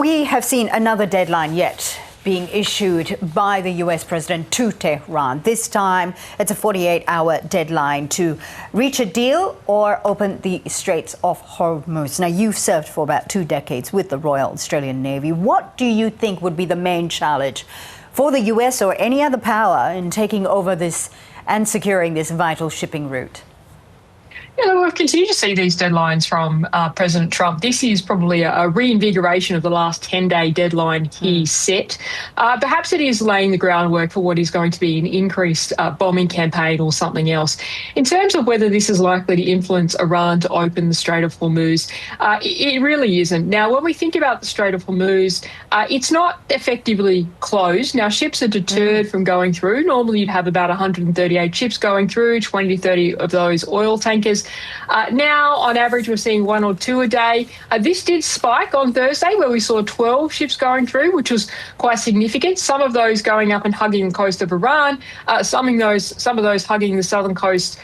We have seen another deadline yet being issued by the US president to Tehran. This time, it's a 48-hour deadline to reach a deal or open the Strait of Hormuz. Now, you've served for about 2 decades with the Royal Australian Navy. What do you think would be the main challenge for the US or any other power in taking over this and securing this vital shipping route? Yeah, we've continued to see these deadlines from President Trump. This is probably a reinvigoration of the last 10-day deadline he set. Perhaps it is laying the groundwork for what is going to be an increased bombing campaign or something else. In terms of whether this is likely to influence Iran to open the Strait of Hormuz, it really isn't. Now, when we think about the Strait of Hormuz, it's not effectively closed. Now, ships are deterred from going through. Normally, you'd have about 138 ships going through, 20 to 30 of those oil tankers. Now, on average, we're seeing 1 or 2 a day. This did spike on Thursday, where we saw 12 ships going through, which was quite significant. Some of those going up and hugging the coast of Iran, some of those hugging the southern coast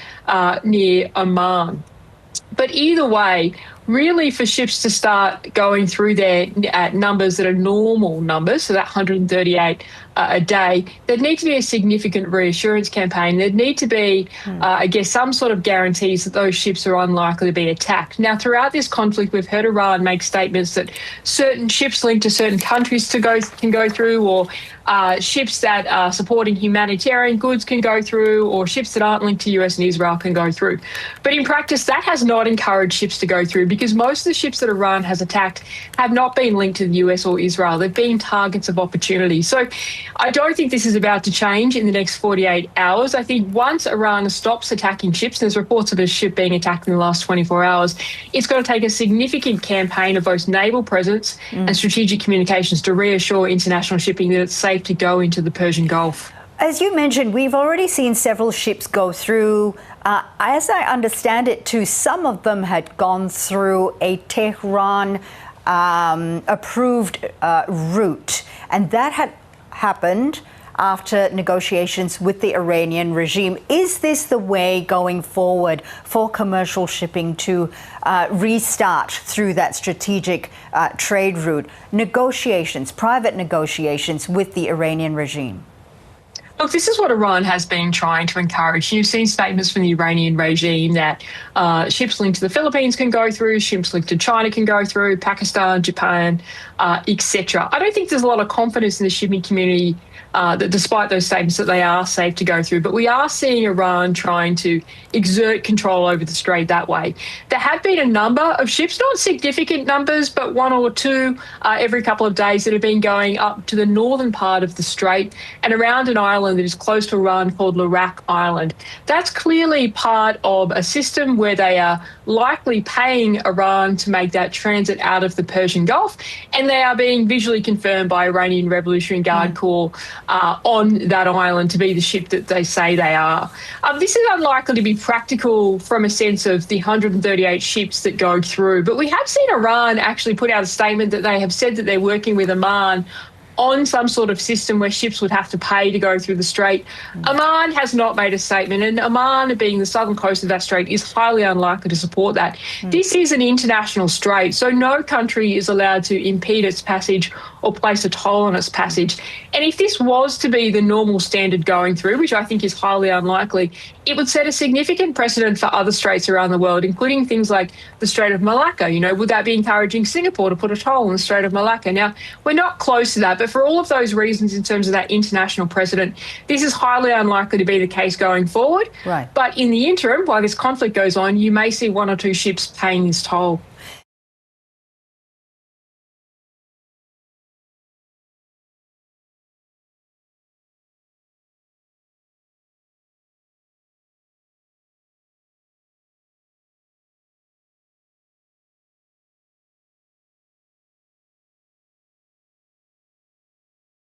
near Oman. But either way, really for ships to start going through there at numbers that are normal numbers, so that 138 a day, there'd need to be a significant reassurance campaign. There'd need to be, I guess, some sort of guarantees that those ships are unlikely to be attacked. Now, throughout this conflict, we've heard Iran make statements that certain ships linked to certain countries can go through, or ships that are supporting humanitarian goods can go through, or ships that aren't linked to US and Israel can go through. But in practice, that has not encouraged ships to go through, because most of the ships that Iran has attacked have not been linked to the US or Israel. They've been targets of opportunity. So I don't think this is about to change in the next 48 hours. I think once Iran stops attacking ships, there's reports of a ship being attacked in the last 24 hours, it's going to take a significant campaign of both naval presence and strategic communications to reassure international shipping that it's safe to go into the Persian Gulf. As you mentioned, we've already seen several ships go through. As I understand it, too, some of them had gone through a Tehran approved route, and that had happened after negotiations with the Iranian regime. Is this the way going forward for commercial shipping to restart through that strategic trade route? Negotiations, private negotiations with the Iranian regime? Look, this is what Iran has been trying to encourage. You've seen statements from the Iranian regime that ships linked to the Philippines can go through, ships linked to China can go through, Pakistan, Japan, etc. I don't think there's a lot of confidence in the shipping community that despite those statements that they are safe to go through. But we are seeing Iran trying to exert control over the strait that way. There have been a number of ships, not significant numbers, but 1 or 2 every couple of days that have been going up to the northern part of the strait and around an island that is close to Iran called Larak Island. That's clearly part of a system where they are likely paying Iran to make that transit out of the Persian Gulf, and they are being visually confirmed by Iranian Revolutionary Guard Corps on that island to be the ship that they say they are. This is unlikely to be practical from a sense of the 138 ships that go through, but we have seen Iran actually put out a statement that they have said that they're working with Oman on some sort of system where ships would have to pay to go through the strait. Oman has not made a statement, and Oman, being the southern coast of that strait, is highly unlikely to support that. This is an international strait, so no country is allowed to impede its passage or place a toll on its passage. And if this was to be the normal standard going through, which I think is highly unlikely, it would set a significant precedent for other straits around the world, including things like the Strait of Malacca. You know, would that be encouraging Singapore to put a toll on the Strait of Malacca? Now, we're not close to that, but for all of those reasons, in terms of that international precedent, this is highly unlikely to be the case going forward. Right. But in the interim, while this conflict goes on, you may see 1 or 2 ships paying this toll.